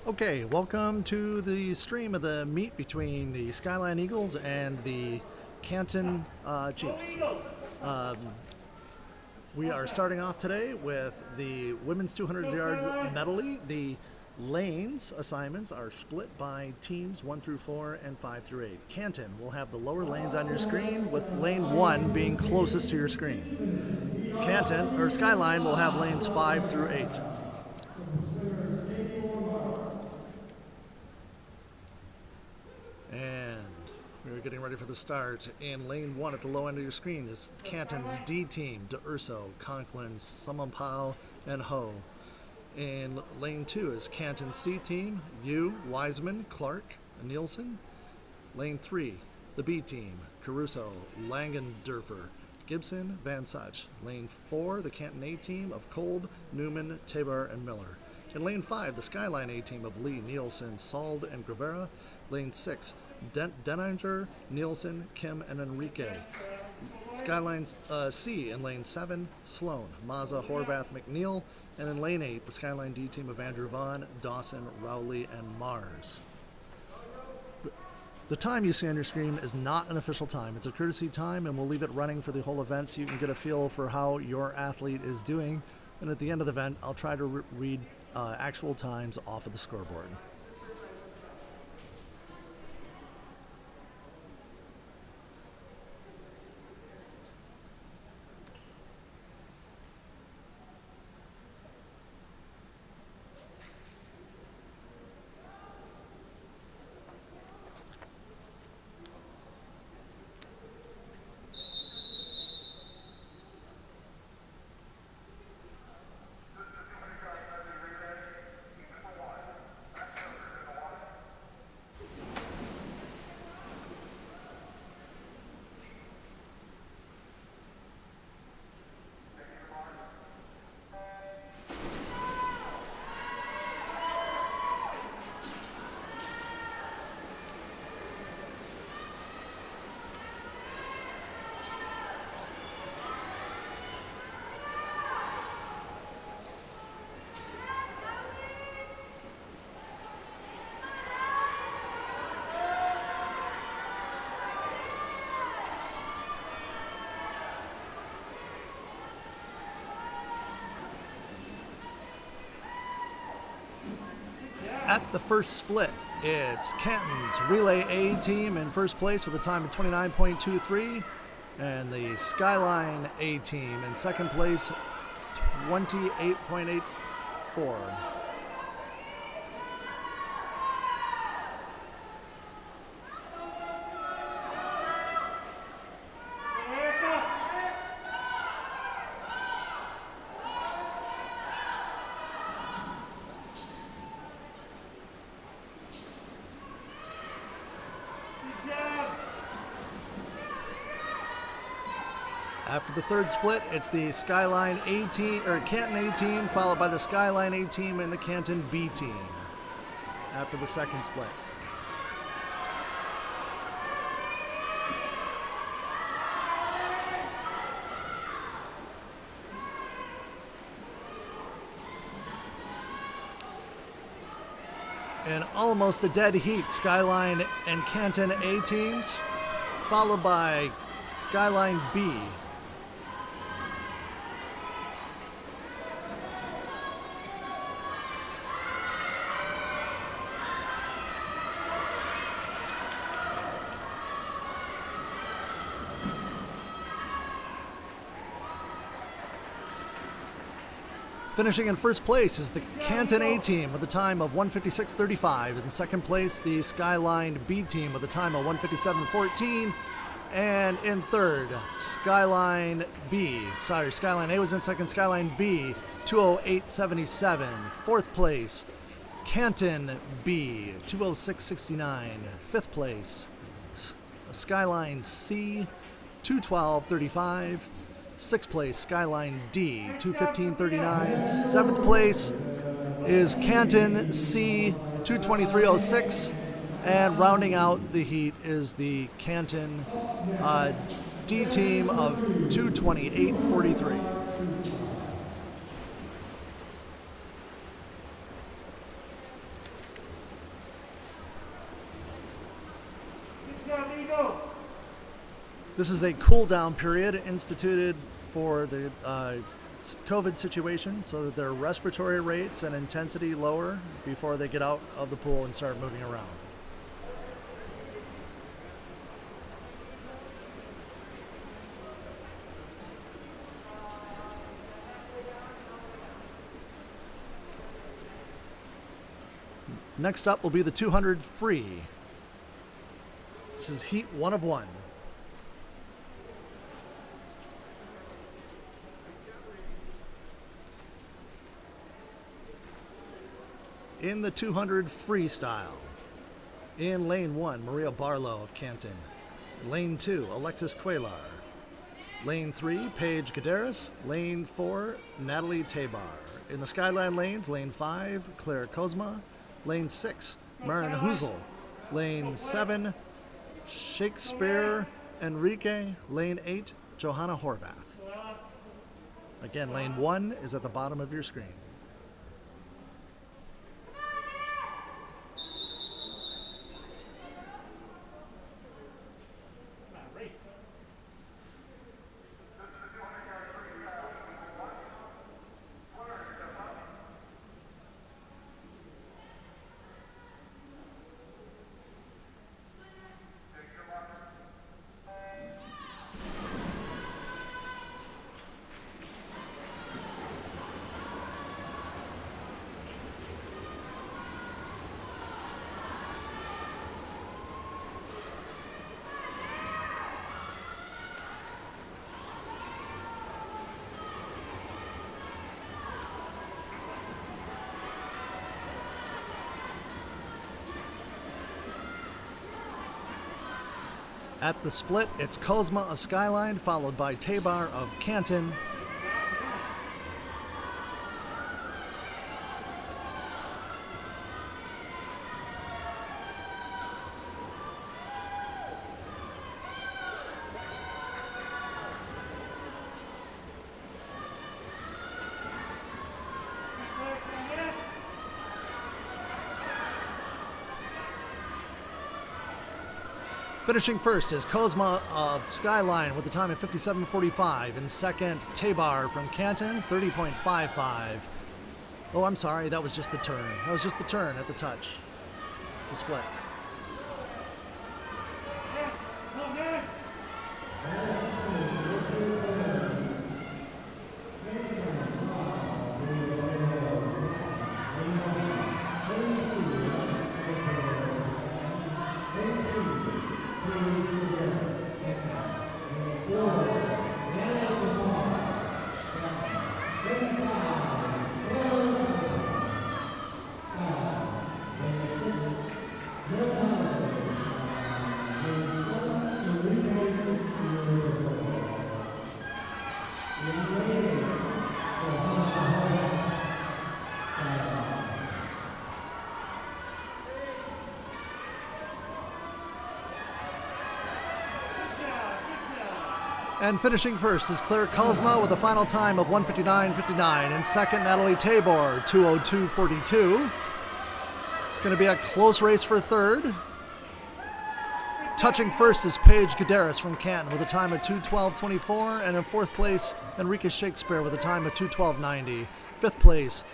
Okay, welcome to the stream of the meet between the Skyline Eagles and the Canton Chiefs. We are starting off today with the women's 200 yards medley. The lanes assignments are split by teams 1 through 4 and 5 through 8. Canton will have the lower lanes on your screen, with lane 1 being closest to your screen. Skyline will have lanes 5 through 8. And we're getting ready for the start. In lane 1 at the low end of your screen is Canton's D team, DeUrso, Conklin, Samampao, and Ho. In lane 2 is Canton's C team, Yu, Wiseman, Clark, and Nielsen. Lane 3, the B team, Caruso, Langendorfer, Gibson, Van Such. Lane 4, the Canton A team of Kolb, Newman, Tabor, and Miller. In lane 5, the Skyline A team of Lee, Nielsen, Sald, and Grivera. Lane 6, Denninger, Nielsen, Kim, and Enrique. Skyline C in lane 7, Sloan, Mazza, Horvath, McNeil. And in lane 8, the Skyline D team of Andrew Vaughn, Dawson, Rowley, and Mars. The time you see on your screen is not an official time. It's a courtesy time, and we'll leave it running for the whole event so you can get a feel for how your athlete is doing. And at the end of the event, I'll try to read actual times off of the scoreboard. At the first split, it's Canton's Relay A team in first place with a time of 29.23, and the Skyline A team in second place, 28.84. After the third split, it's the Skyline A team, or Canton A team, followed by the Skyline A team and the Canton B team. After the second split. And almost a dead heat, Skyline and Canton A teams, followed by Skyline B. Finishing in first place is the Canton A team with a time of 1:56.35. In second place, the Skyline B team with a time of 1:57.14. And in third, Skyline A was in second, Skyline B, 2:08.77. Fourth place, Canton B, 2:06.69. Fifth place, Skyline C, 2:12.35. Sixth place, Skyline D, 2:15.39. Seventh place is Canton C, 2:23.06. And rounding out the heat is the Canton D team of 2:28.43. This is a cool-down period instituted for the COVID situation so that their respiratory rates and intensity lower before they get out of the pool and start moving around. Next up will be the 200 free. This is heat 1 of 1. In the 200 freestyle, in lane 1, Maria Barlow of Canton. Lane 2, Alexis Cuellar. Lane 3, Paige Gadaris. Lane 4, Natalie Tabar. In the Skyline lanes, lane 5, Claire Kozma. Lane 6, Marion Huzel. Lane 7, Shakespeare Enrique. Lane 8, Johanna Horvath. Again, lane 1 is at the bottom of your screen. At the split, it's Kozma of Skyline, followed by Tabar of Canton. Finishing first is Kozma of Skyline with a time of 57:45. In second, Tabar from Canton, 30.55. Oh, I'm sorry, that was just the turn. That was just the turn at the touch. The split. And finishing first is Claire Kozma with a final time of 1:59.59. In second, Natalie Tabor, 2:02.42. It's going to be a close race for third. Touching first is Paige Gadaris from Canton with a time of 2:12.24. And in fourth place, Enrique Shakespeare with a time of 2:12.90. Fifth place,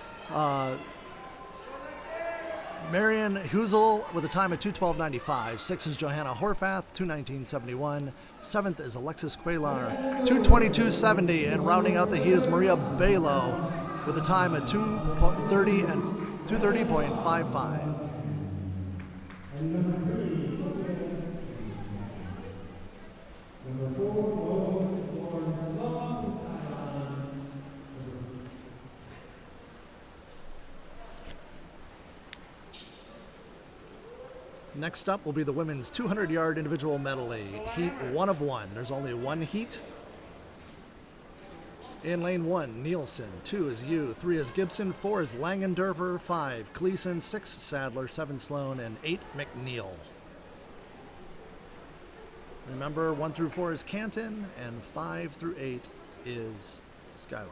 Marion Huzel with a time of 2:12.95. Sixth is Johanna Horvath, 2:19.71. Seventh is Alexis Cuellar, 2:22.70. And rounding out the heat is Maria Barlow with a time of 2:30 and 2:30.55. Next up will be the women's 200-yard individual medley, heat 1 of 1. There's only one heat. In lane 1, Nielsen. 2 is Yu. 3 is Gibson. 4 is Langendorfer. 5, Gleason. 6, Sadler. 7, Sloan. And 8, McNeil. Remember, 1 through 4 is Canton, and 5 through 8 is Skyline.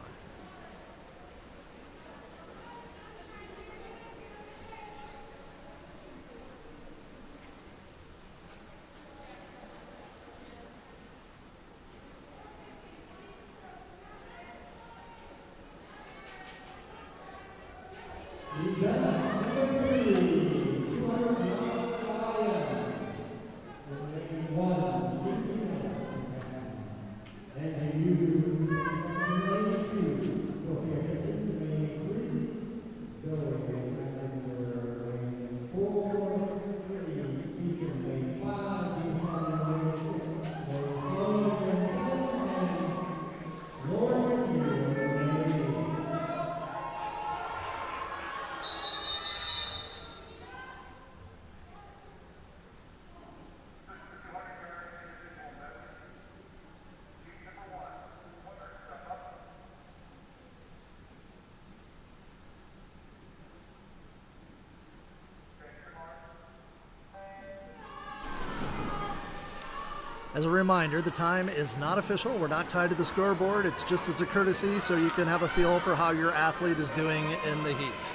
As a reminder, the time is not official. We're not tied to the scoreboard. It's just as a courtesy so you can have a feel for how your athlete is doing in the heat.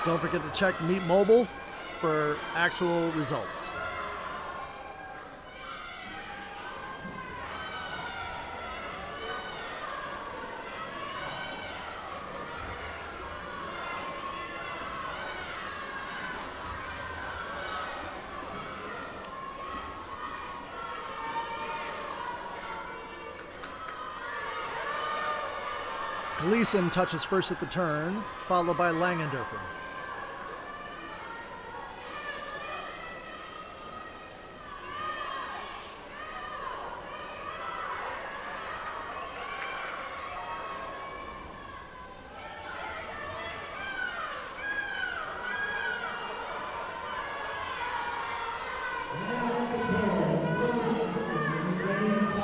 Don't forget to check Meet Mobile for actual results. Gleason touches first at the turn, followed by Langendorfer.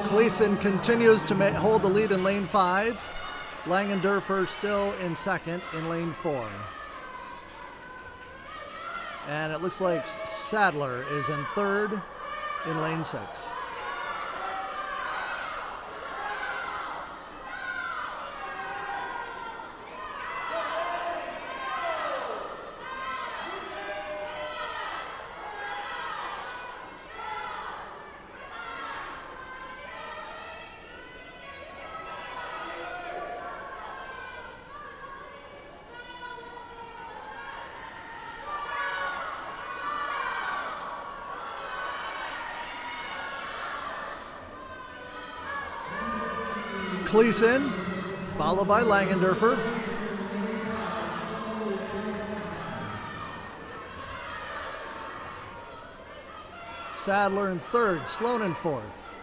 Gleason continues to hold the lead in lane 5. Langendorfer still in second in lane 4. And it looks like Sadler is in third in lane 6. Gleason, followed by Langendorfer. Sadler in third, Sloan in fourth.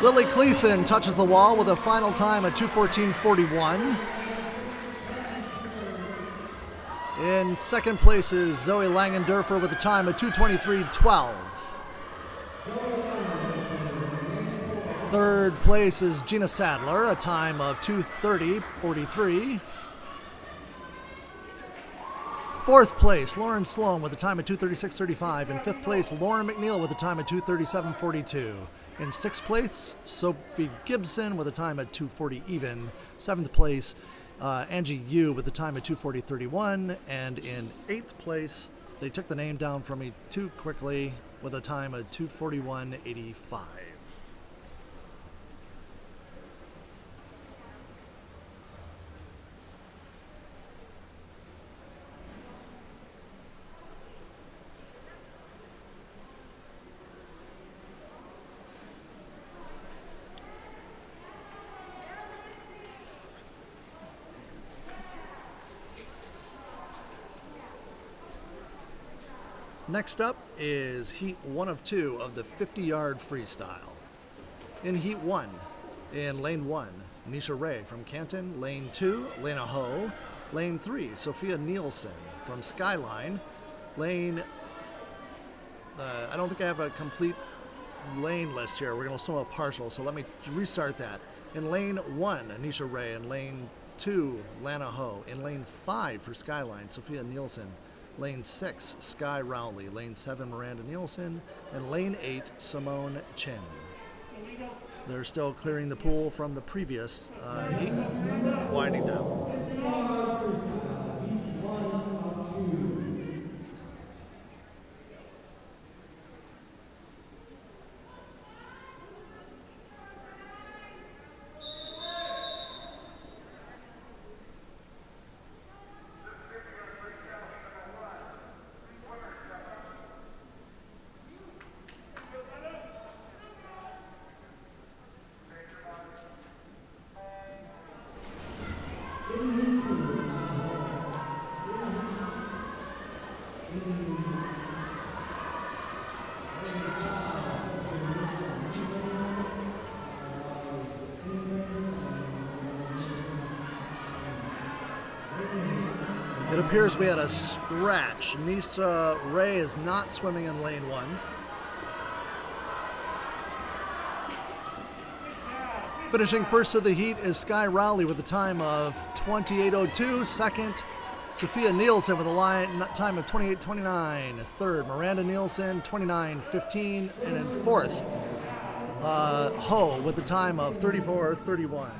Lily Gleason touches the wall with a final time at 2:14.41. In second place is Zoe Langendorfer with a time of 2:23.12. Third place is Gina Sadler, a time of 2:30.43. Fourth place, Lauren Sloan with a time of 2:36.35. In fifth place, Lauren McNeil with a time of 2:37.42. In sixth place, Sophie Gibson with a time at 2:40 even. Seventh place, Angie Yu with a time of 2:40.31, and in eighth place, they took the name down from me too quickly with a time of 2:41.85. Next up is Heat 1 of 2 of the 50-yard freestyle. In Heat 1, in Lane 1, Nisha Ray from Canton. Lane 2, Lena Ho. Lane 3, Sophia Nielsen from Skyline. Lane, I don't think I have a complete lane list here. We're going to swim a partial, so let me restart that. In Lane 1, Nisha Ray. In Lane 2, Lana Ho. In Lane 5 for Skyline, Sophia Nielsen. Lane 6, Sky Rowley. Lane 7, Miranda Nielsen. And Lane 8, Simone Chin. They're still clearing the pool from the previous heat, winding down. It appears we had a scratch. Nisa Ray is not swimming in lane 1. Finishing first of the heat is Sky Rowley with a time of 28:02. Second, Sophia Nielsen with a time of 28:29. Third, Miranda Nielsen, 29:15. And in fourth, Ho with a time of 34:31.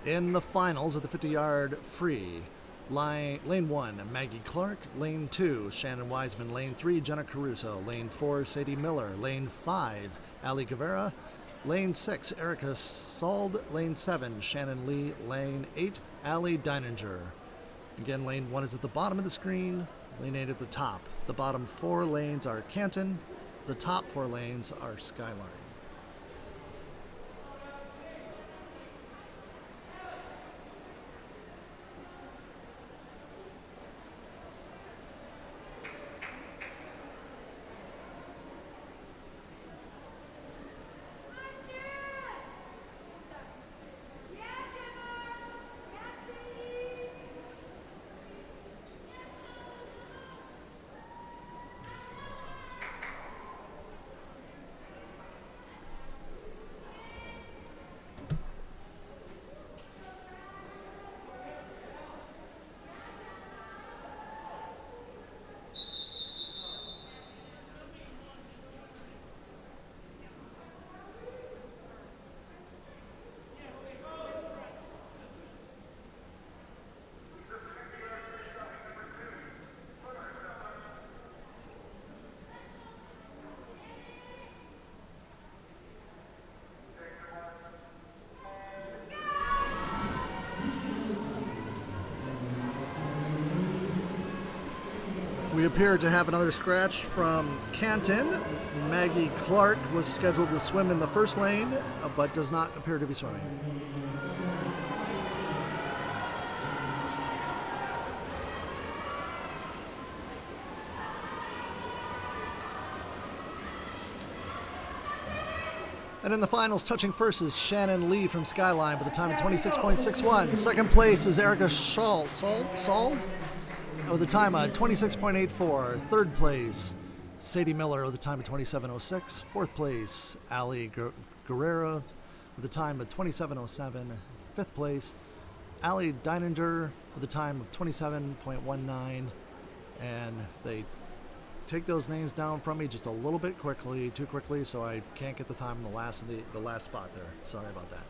In the finals of the 50-yard free, lane 1, Maggie Clark. Lane 2, Shannon Wiseman. Lane 3, Jenna Caruso. Lane 4, Sadie Miller. Lane 5, Ali Guevara. Lane 6, Erica Sald. Lane 7, Shannon Lee. Lane 8, Ali Deininger. Again, lane 1 is at the bottom of the screen. Lane 8 at the top. The bottom 4 lanes are Canton. The top 4 lanes are Skyline. We appear to have another scratch from Canton. Maggie Clark was scheduled to swim in the first lane, but does not appear to be swimming. And in the finals, touching first is Shannon Lee from Skyline with a time of 26.61. Second place is Erica Sald with a time of 26.84. Third place, Sadie Miller with a time of 27.06. Fourth place, Ali Guerrero with a time of 27.07. Fifth place, Ali Deininger with a time of 27.19. And they take those names down from me just a little bit too quickly, so I can't get the time in the last spot there. Sorry about that.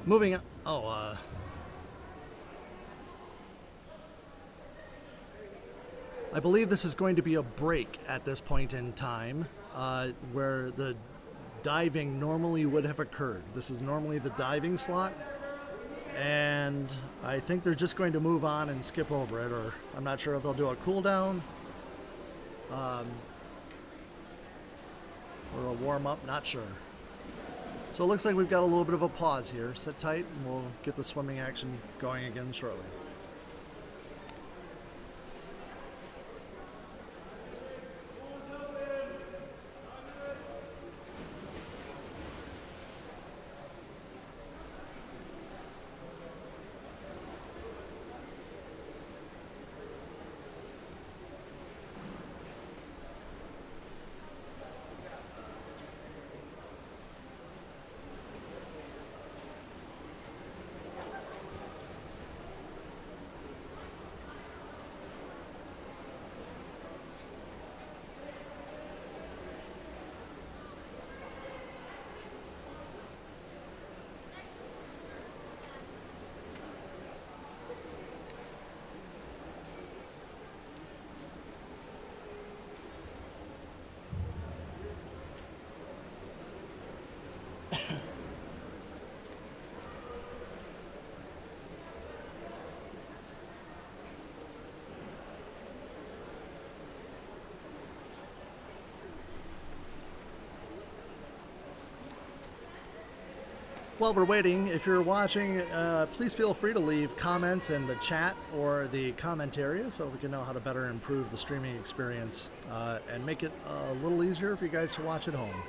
Moving on. I believe this is going to be a break at this point in time, where the diving normally would have occurred. This is normally the diving slot, and I think they're just going to move on and skip over it, or I'm not sure if they'll do a cool down or a warm up, not sure. So it looks like we've got a little bit of a pause here. Sit tight and we'll get the swimming action going again shortly. While we're waiting, if you're watching, please feel free to leave comments in the chat or the comment area so we can know how to better improve the streaming experience and make it a little easier for you guys to watch at home.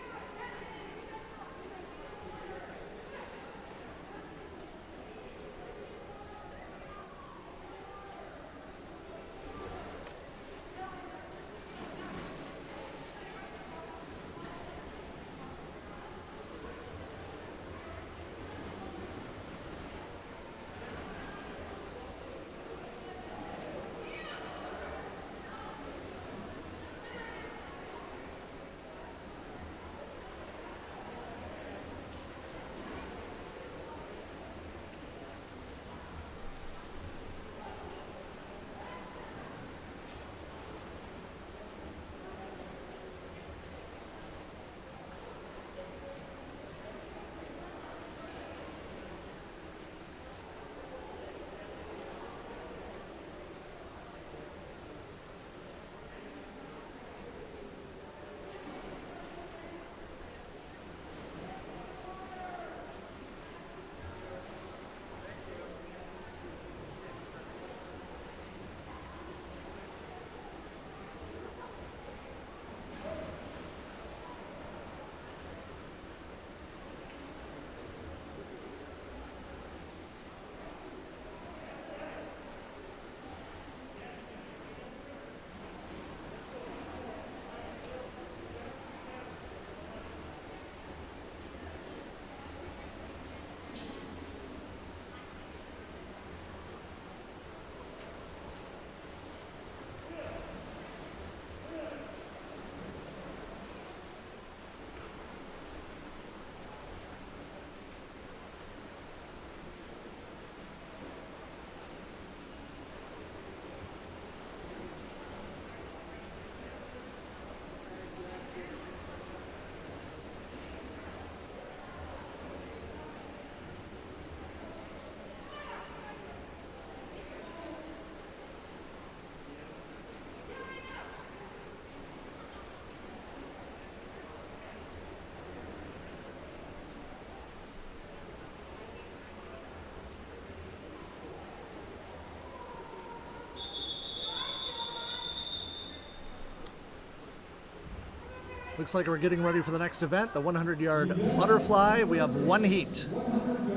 Looks like we're getting ready for the next event, the 100-yard butterfly. We have one heat.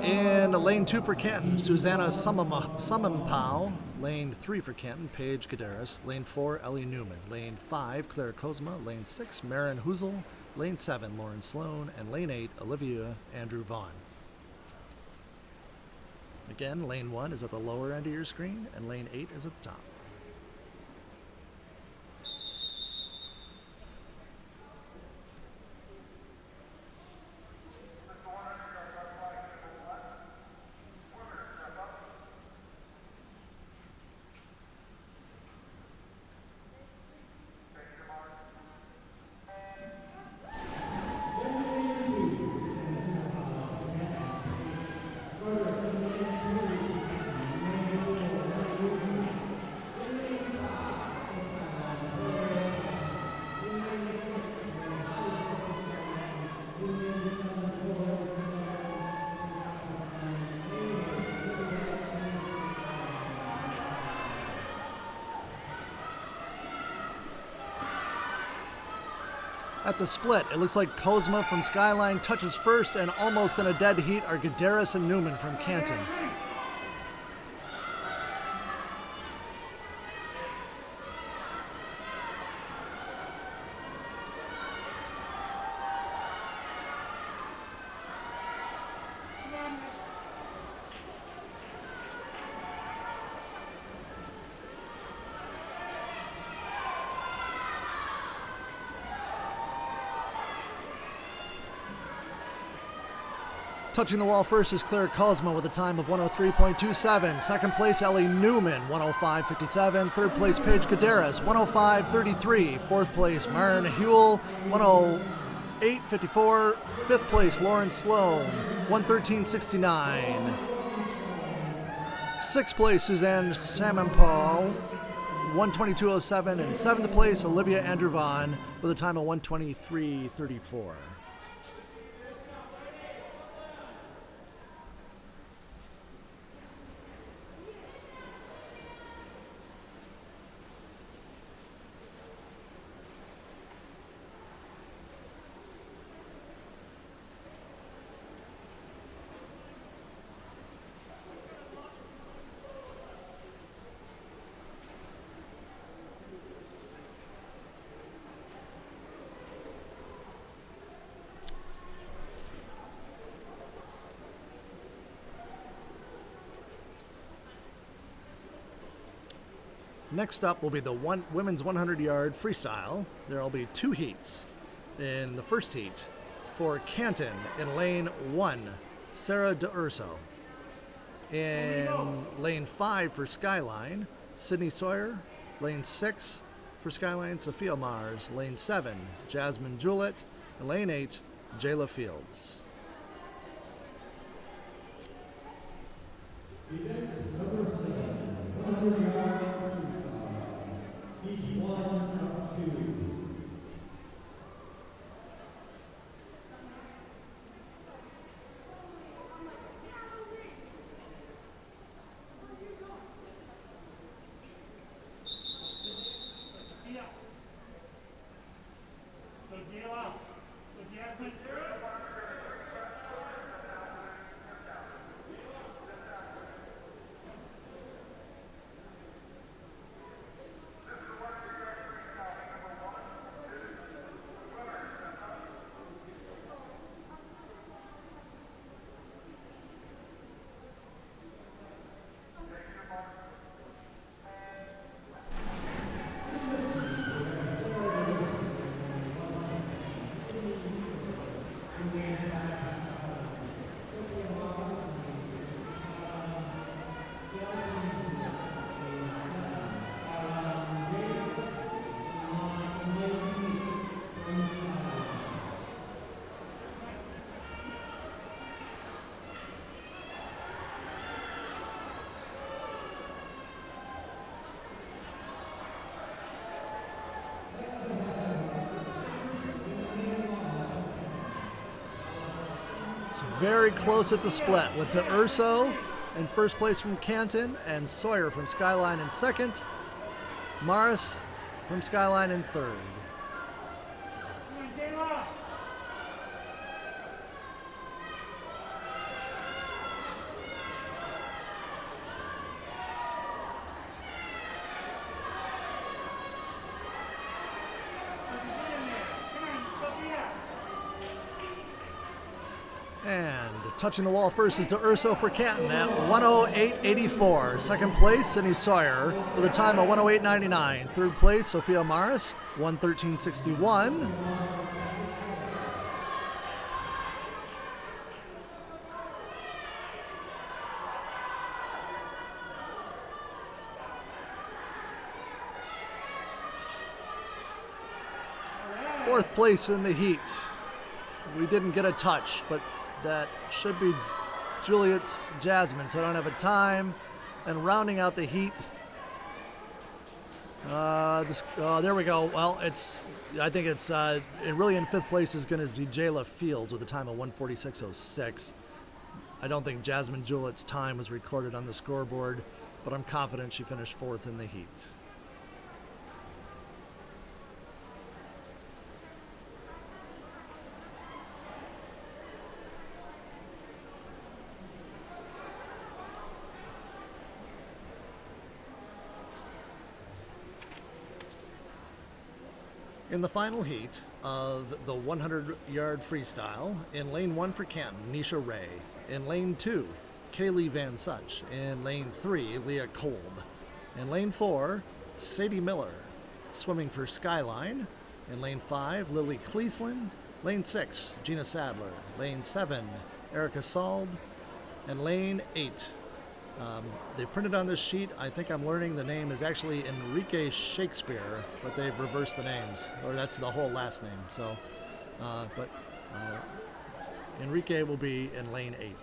In lane 2 for Canton, Susanna Summenpau. Lane 3 for Canton, Paige Gadaris. Lane 4, Ellie Newman. Lane 5, Claire Kozma. Lane 6, Marin Huzel. Lane 7, Lauren Sloan. And lane 8, Olivia Andrew Vaughn. Again, lane 1 is at the lower end of your screen, and lane 8 is at the top. At the split, it looks like Kozma from Skyline touches first, and almost in a dead heat are Gadaris and Newman from Canton. Touching the wall first is Claire Kozma with a time of 103.27. Second place, Ellie Newman, 105.57. Third place, Paige Gadaris, 105.33. Fourth place, Marin Huel, 108.54. Fifth place, Lauren Sloan, 113.69. Sixth place, Suzanne Salmon-Paul, 122.07. And seventh place, Olivia Andrevan with a time of 123.34. Next up will be the women's 100-yard freestyle. There will be two heats. In the first heat, for Canton, in lane 1, Sarah DeUrso. In lane 5 for Skyline, Sydney Sawyer. Lane 6 for Skyline, Sophia Mars. Lane 7, Jasmine Julett. And lane 8, Jayla Fields. Number 7, 100-yard each one of 2. Very close at the split with DeUrso in first place from Canton and Sawyer from Skyline in second. Morris from Skyline in third. And touching the wall first is DeUrso for Canton at 108.84. Second place, Sydney Sawyer with a time of 108.99. Third place, Sophia Morris, 113.61. Fourth place in the heat. We didn't get a touch, but that should be Juliet's Jasmine, so I don't have a time. And rounding out the heat, there we go. Well, I think it's really in fifth place is going to be Jayla Fields with a time of 146.06. I don't think Jasmine Juliet's time was recorded on the scoreboard, but I'm confident she finished fourth in the heat. In the final heat of the 100-yard freestyle, in lane 1 for Canton, Nisha Ray. In lane 2, Kaylee Van Such. In lane 3, Leah Kolb. In lane 4, Sadie Miller. Swimming for Skyline. In lane 5, Lily Cleasland. Lane 6, Gina Sadler. Lane 7, Erica Sald. And lane 8, they printed on this sheet, I think I'm learning the name is actually Enrique Shakespeare, but they've reversed the names, or that's the whole last name. So But Enrique will be in lane 8.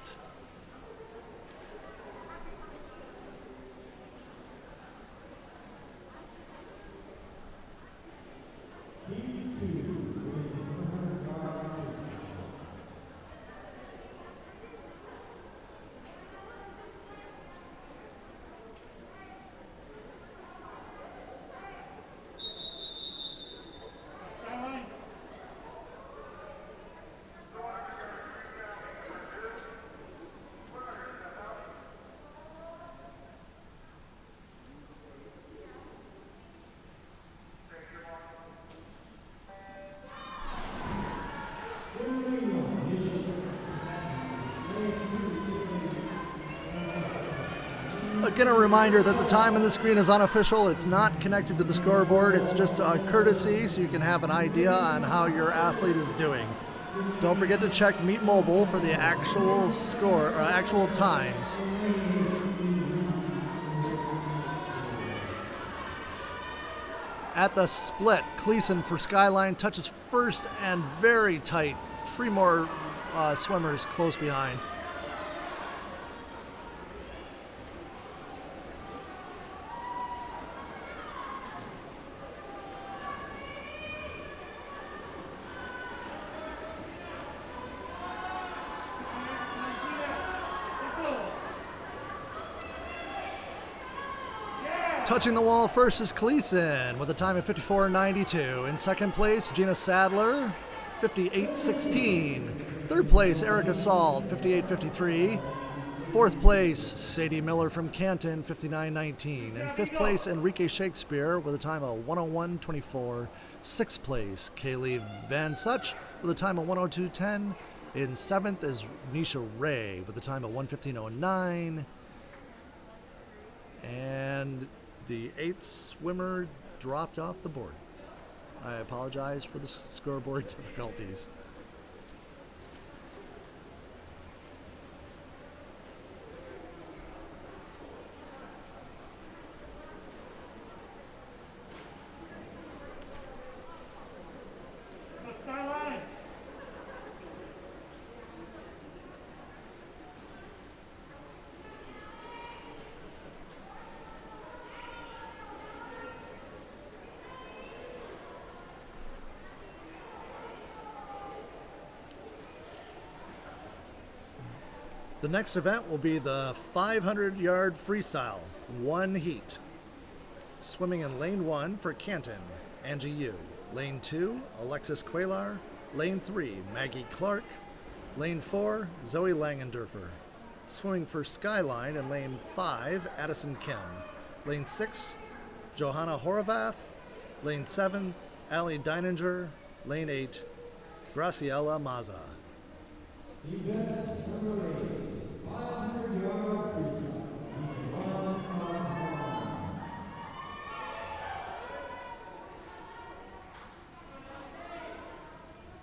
Again, a reminder that the time on the screen is unofficial. It's not connected to the scoreboard. It's just a courtesy so you can have an idea on how your athlete is doing. Don't forget to check Meet Mobile for the actual score or actual times. At the split, Cleason for Skyline touches first and very tight. 3 more swimmers close behind. Touching the wall first is Cleason with a time of 54.92. In second place, Gina Sadler, 58.16. Third place, Erica Salt, 58.53. Fourth place, Sadie Miller from Canton, 59.19. And fifth place, Enrique Shakespeare with a time of 101.24. Sixth place, Kaylee Van Such with a time of 102.10. In seventh is Nisha Ray with a time of 115.09. And the 8th swimmer dropped off the board. I apologize for the scoreboard difficulties. Skyline. The next event will be the 500-yard freestyle, 1 heat. Swimming in lane 1 for Canton, Angie Yu. Lane 2, Alexis Quaylar. Lane 3, Maggie Clark. Lane 4, Zoe Langendorfer. Swimming for Skyline in lane 5, Addison Kim. Lane 6, Johanna Horvath. Lane 7, Allie Deininger. Lane 8, Graciela Maza. Event number 8, 500-yard freestyle.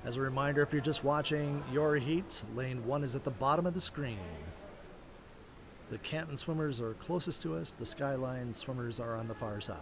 As a reminder, if you're just watching your heats, lane 1 is at the bottom of the screen. The Canton swimmers are closest to us. The Skyline swimmers are on the far side.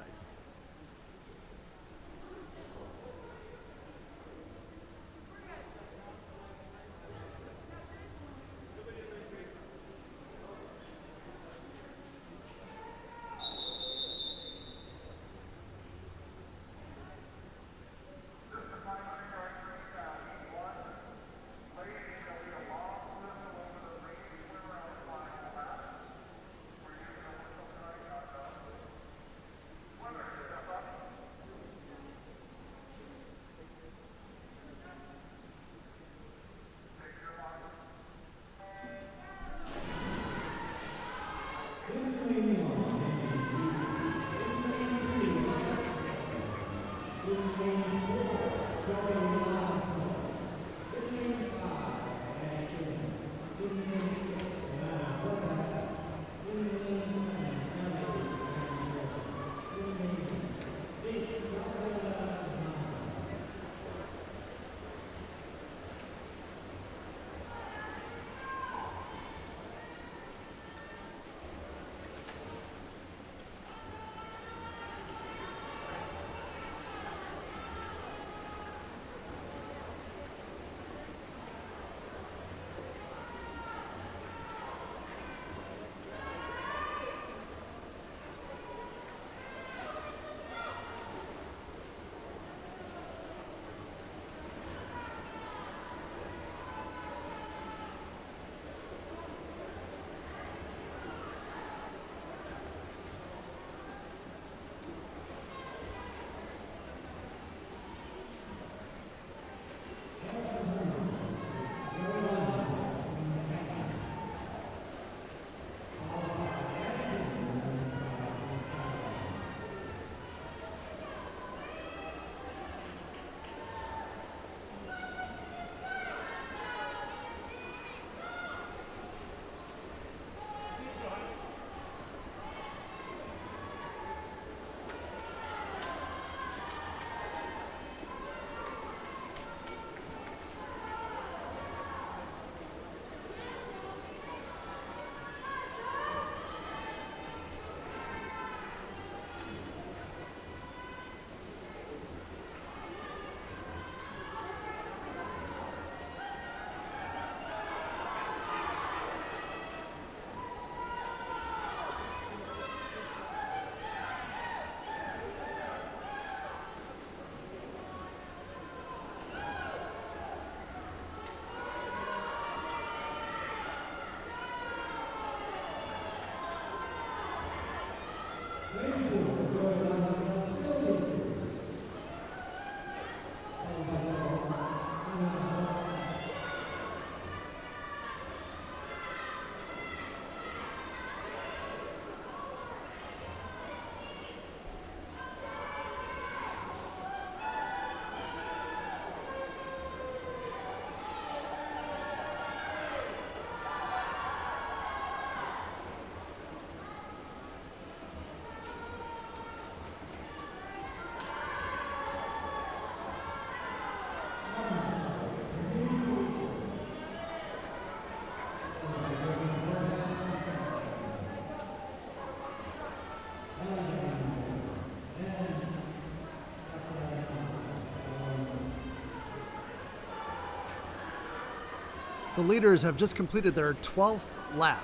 The leaders have just completed their 12th lap.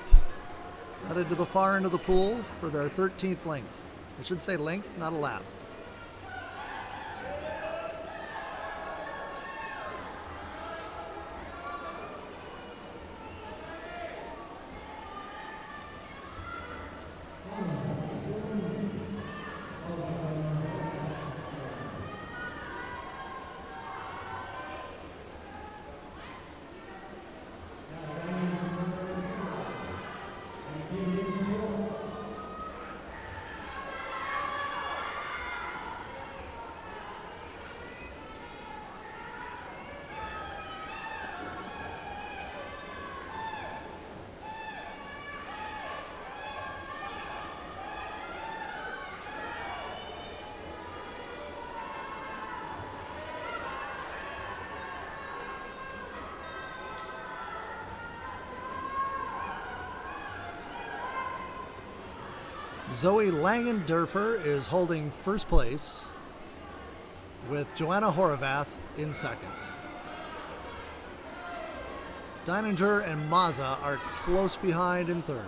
Headed to the far end of the pool for their 13th length. I should say length, not a lap. Zoe Langendorfer is holding first place with Joanna Horvath in second. Deininger and Maza are close behind in third.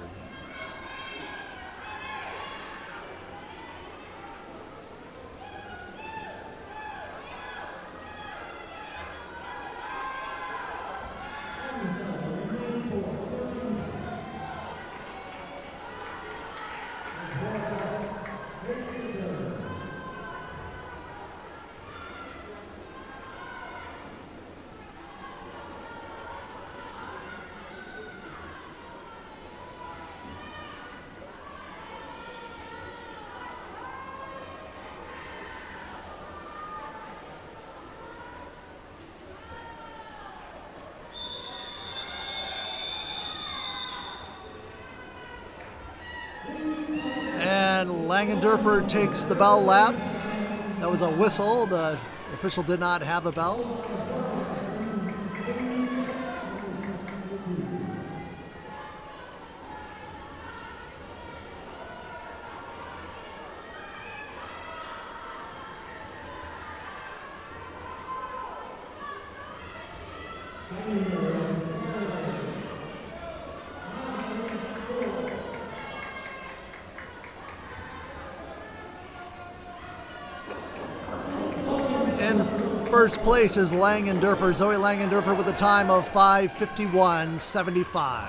And Langendorfer takes the bell lap. That was a whistle. The official did not have a bell. In first place is Langendorfer, Zoe Langendorfer, with a time of 5:51.75.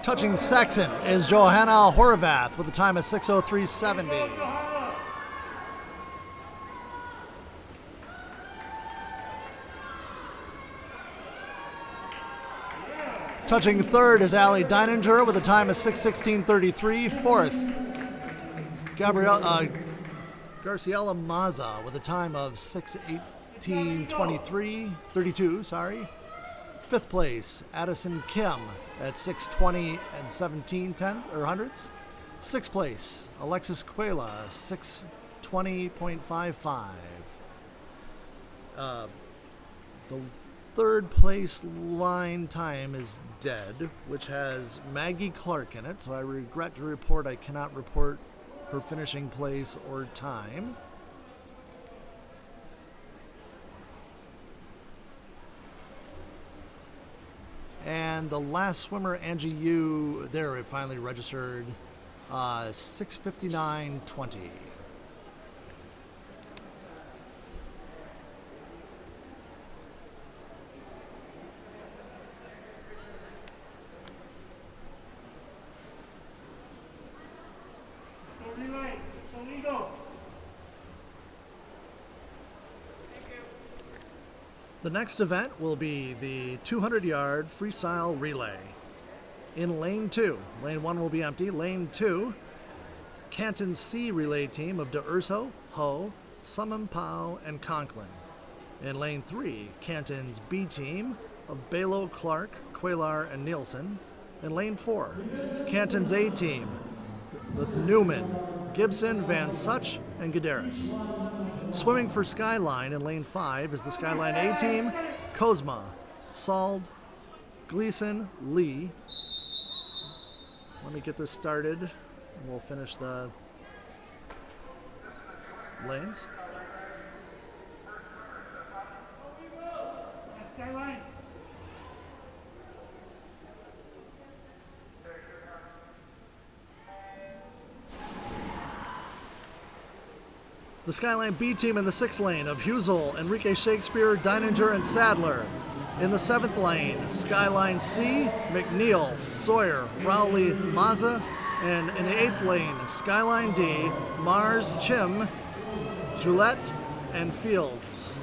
Touching second is Johanna Horvath with a time of 6:03.70. Touching third is Ali Deininger with a time of 6:16.33. Fourth, Garciela Maza with a time of 6:18.32. Fifth place, Addison Kim at 6:20 and 17 hundredths. Sixth place, Alexis Quela, 6:20.55. The third place line time is dead, which has Maggie Clark in it, so I regret to report I cannot report her finishing place or time. And the last swimmer, Angie Yu, there it finally registered 6:59.20. The next event will be the 200-yard freestyle relay. In lane 2, lane 1 will be empty. Lane 2, Canton C relay team of De Urso, Ho, Summon Pao, and Conklin. In lane 3, Canton's B team of Balo, Clark, Quaylar, and Nielsen. In lane 4, Canton's A team with Newman, Gibson, Van Such, and Gadaris. Swimming for Skyline in lane 5 is the Skyline A team, Kozma, Sald, Gleason, Lee. Let me get this started and we'll finish the lanes. The Skyline B team in the 6th lane of Husel, Enrique Shakespeare, Deininger, and Sadler. In the 7th lane, Skyline C, McNeil, Sawyer, Rowley, Mazza. And in the 8th lane, Skyline D, Mars, Chim, Gillette, and Fields.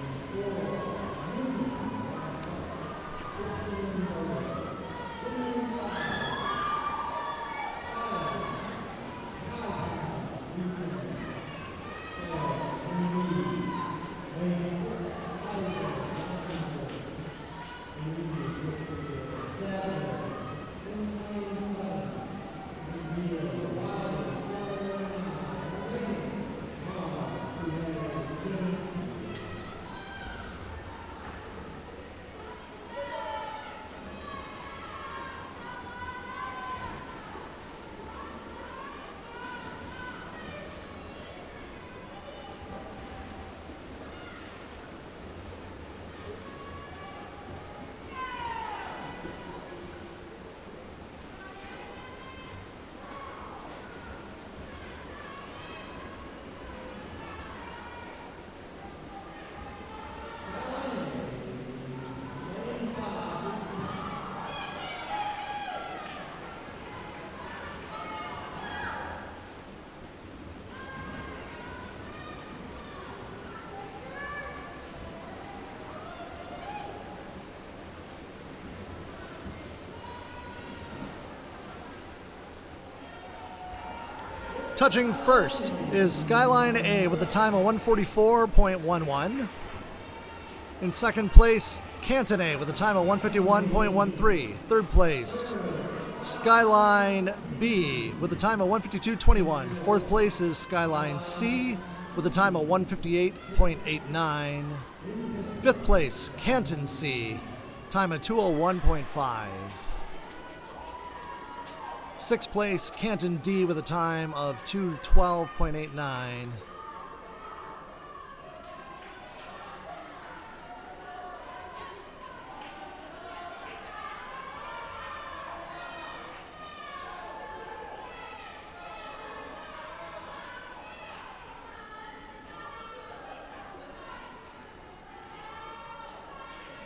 Touching first is Skyline A with a time of 144.11. In second place, Canton A with a time of 151.13. Third place, Skyline B with a time of 152.21. Fourth place is Skyline C with a time of 158.89. Fifth place, Canton C, time of 201.5. Sixth place, Canton D with a time of 212.89.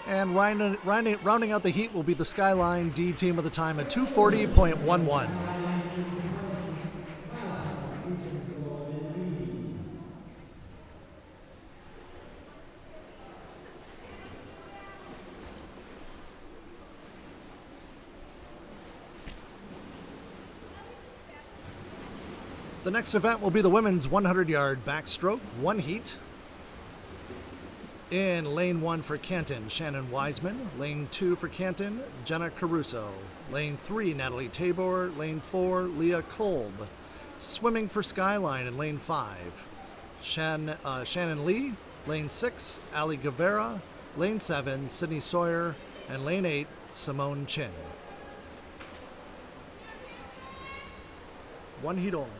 And rounding out the heat will be the Skyline D team with a time of 240.11. The next event will be the women's 100-yard backstroke, one heat. In lane 1 for Canton, Shannon Wiseman. Lane 2 for Canton, Jenna Caruso. Lane 3, Natalie Tabor. Lane 4, Leah Kolb. Swimming for Skyline in lane 5, Shannon Lee. Lane 6, Ali Guevara. Lane 7, Sydney Sawyer. And lane 8, Simone Chin. One heat only.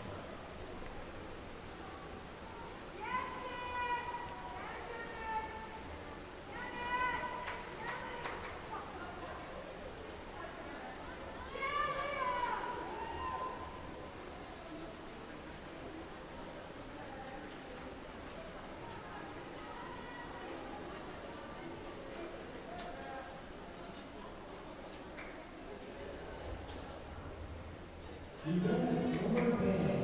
Event number 10.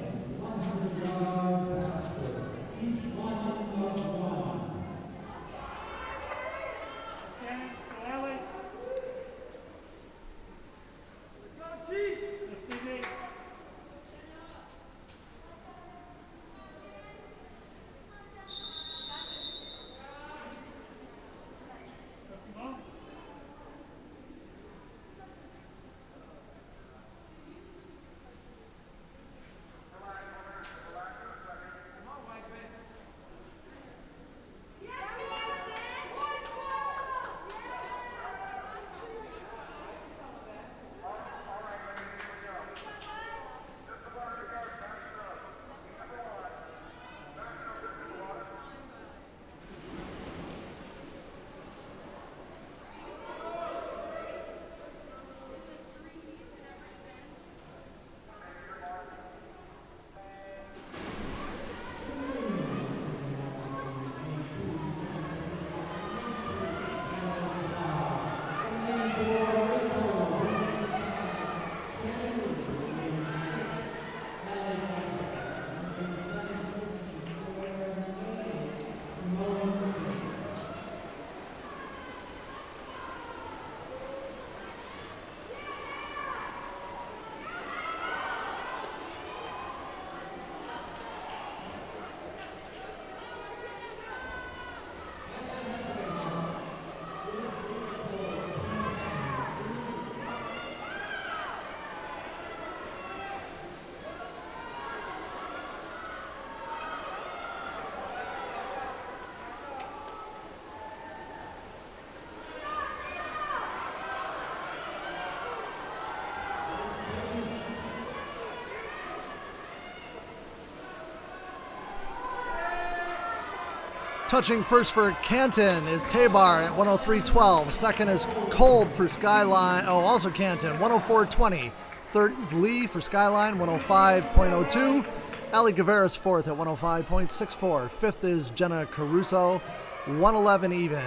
Touching first for Canton is Tabar at 103.12. Second is Cold for Skyline. Oh, also Canton, 104.20. Third is Lee for Skyline, 105.02. Ali Guevara's fourth at 105.64. Fifth is Jenna Caruso, 111 even.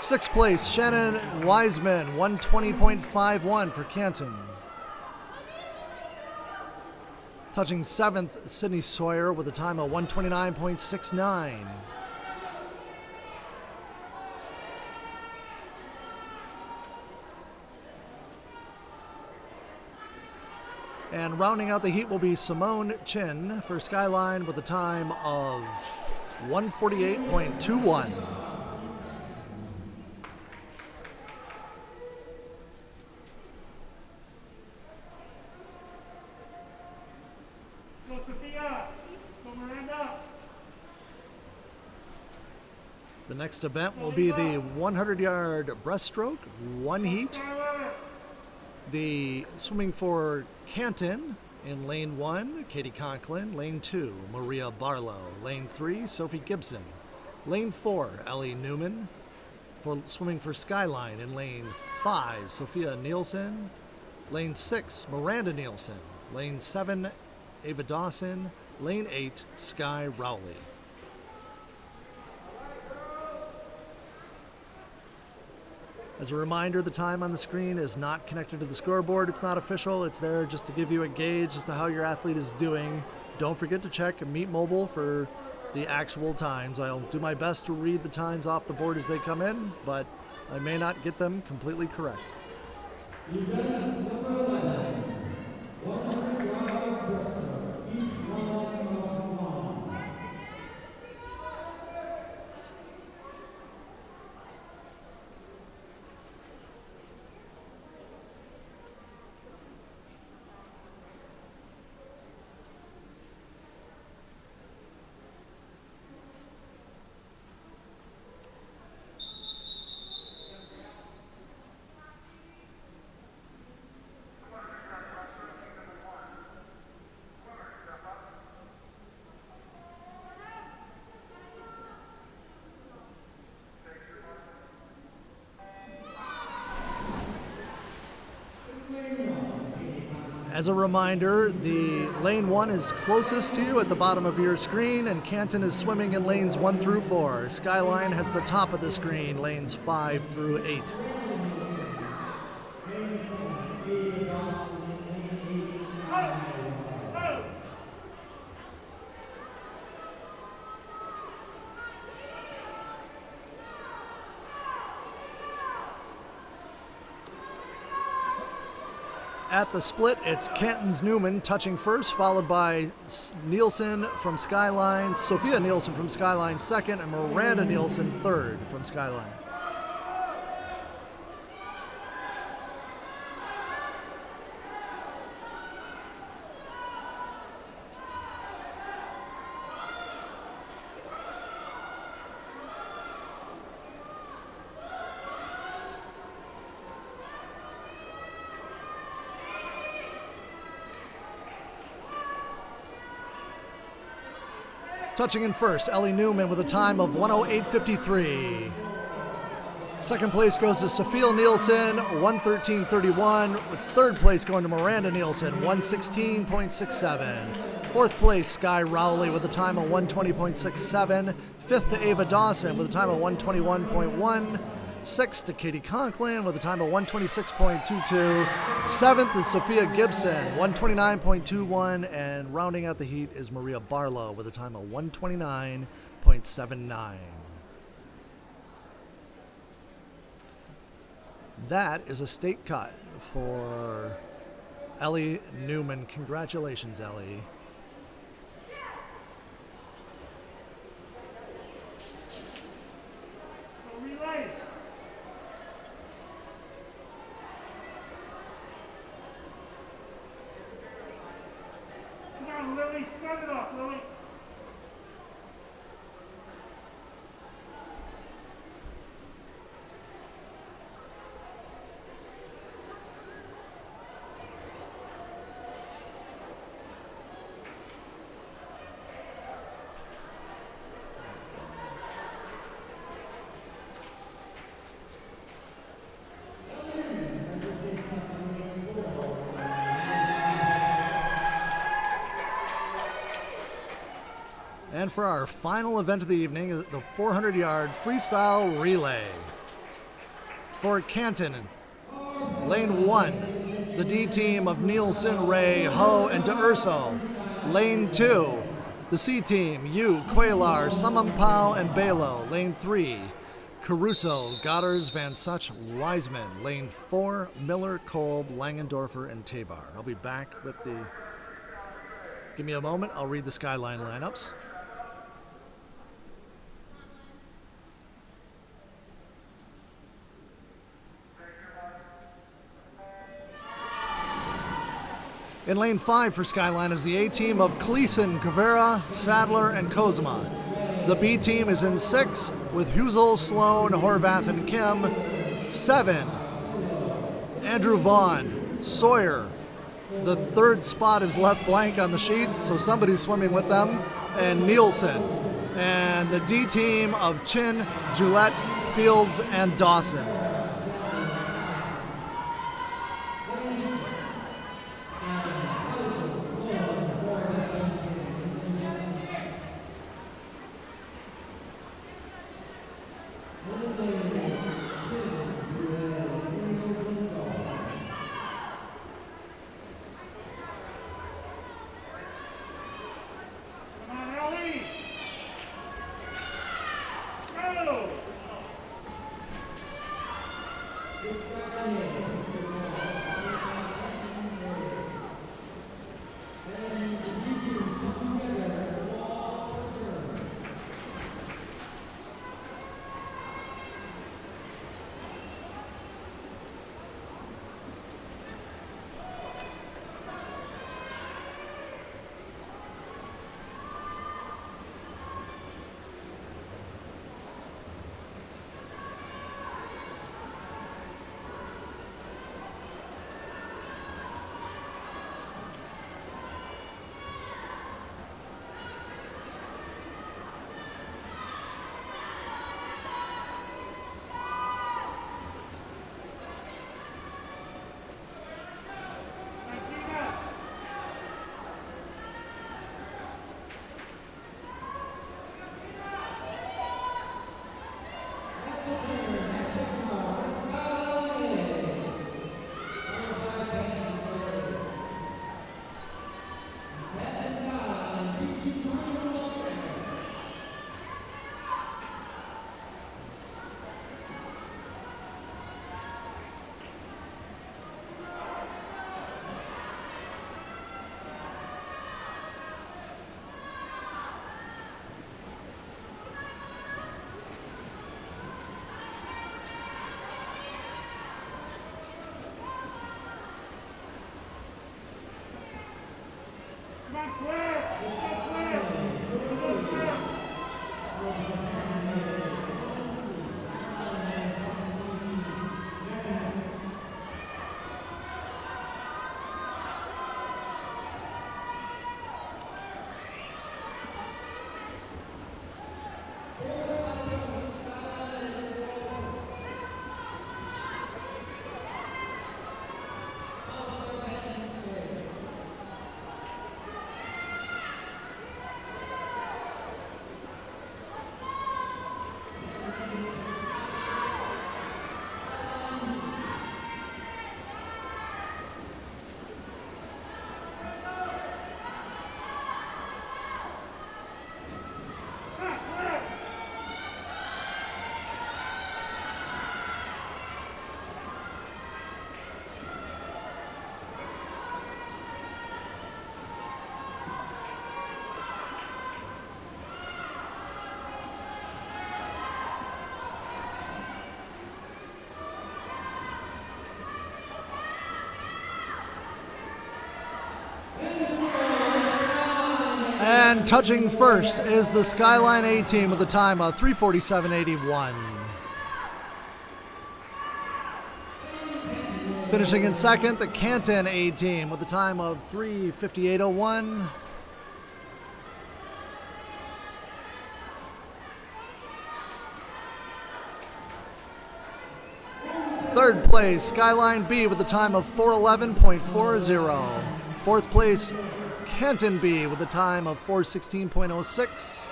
Sixth place, Shannon Wiseman, 120.51 for Canton. Touching seventh, Sydney Sawyer with a time of 129.69. And rounding out the heat will be Simone Chin for Skyline with a time of 148.21. The next event will be the 100-yard breaststroke, one heat. The swimming for Canton in lane 1, Katie Conklin. Lane 2, Maria Barlow. Lane 3, Sophie Gibson. Lane 4, Ellie Newman. For swimming for Skyline in lane 5, Sophia Nielsen. Lane 6, Miranda Nielsen. Lane 7, Ava Dawson. Lane 8, Sky Rowley. As a reminder, the time on the screen is not connected to the scoreboard. It's not official. It's there just to give you a gauge as to how your athlete is doing. Don't forget to check Meet Mobile for the actual times. I'll do my best to read the times off the board as they come in, but I may not get them completely correct. Event number 11, 100-yard breaststroke, each one. As a reminder, the lane 1 is closest to you at the bottom of your screen, and Canton is swimming in lanes 1 through 4. Skyline has the top of the screen, lanes 5 through 8. At the split, it's Canton's Newman touching first, followed by Nielsen from Skyline, Sophia Nielsen from Skyline second, and Miranda Nielsen third from Skyline. Touching in first, Ellie Newman with a time of 108.53. Second place goes to Sophia Nielsen, 113.31. With third place going to Miranda Nielsen, 116.67. Fourth place, Sky Rowley with a time of 120.67. Fifth to Ava Dawson with a time of 121.1. Sixth to Katie Conklin with a time of 126.22. Seventh is Sophia Gibson, 129.21. And rounding out the heat is Maria Barlow with a time of 129.79. That is a state cut for Ellie Newman. Congratulations, Ellie. Lily, start it off, Lily. for our final event of the evening, the 400-yard freestyle relay. For Canton, lane 1, the D team of Nielsen, Ray, Ho, and DeUrso. Lane 2, the C team, Yu, Quaylar, Samampao, and Balo. Lane 3, Caruso, Godders, Van Such, Wiseman. Lane 4, Miller, Kolb, Langendorfer, and Tabar. I'll be back with the... Give me a moment, I'll read the Skyline lineups. In lane 5 for Skyline is the A team of Cleason, Cavera, Sadler, and Kozma. The B team is in 6 with Husel, Sloan, Horvath, and Kim. 7, Andrew Vaughn, Sawyer. The third spot is left blank on the sheet, so somebody's swimming with them, and Nielsen. And the D team of Chin, Gillette, Fields, and Dawson. And touching first is the Skyline A team with a time of 3:47.81. Finishing in second, the Canton A team with a time of 3:58.01. Third place, Skyline B with a time of 4:11.40. Fourth place, Canton B with a time of 4:16.06.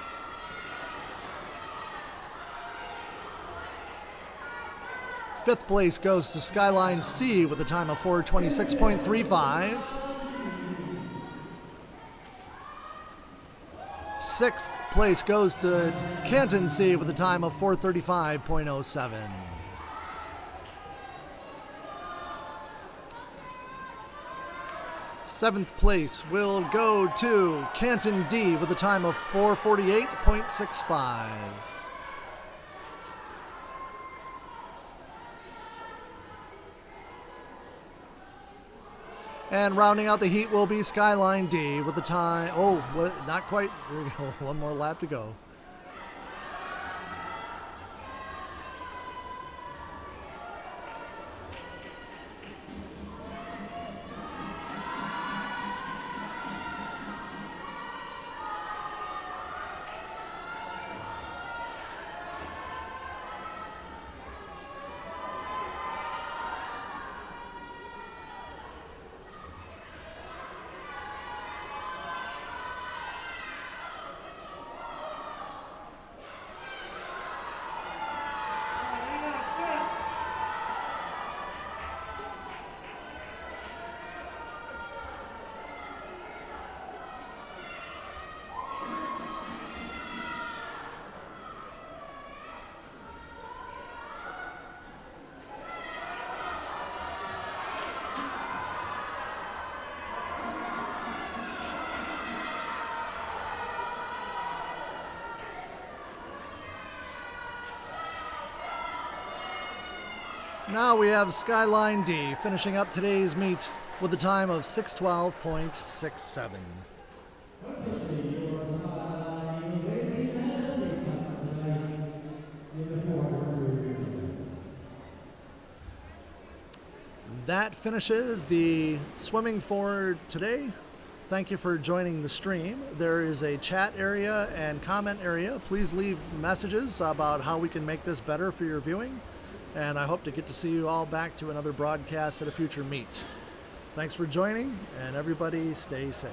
Fifth place goes to Skyline C with a time of 4:26.35. Sixth place goes to Canton C with a time of 4:35.07. Seventh place will go to Canton D with a time of 4:48.65. And rounding out the heat will be Skyline D with the time. Oh, not quite. There we go. One more lap to go. Now we have Skyline D finishing up today's meet with a time of 6:12.67. That finishes the swimming for today. Thank you for joining the stream. There is a chat area and comment area. Please leave messages about how we can make this better for your viewing. And I hope to get to see you all back to another broadcast at a future meet. Thanks for joining, and everybody stay safe.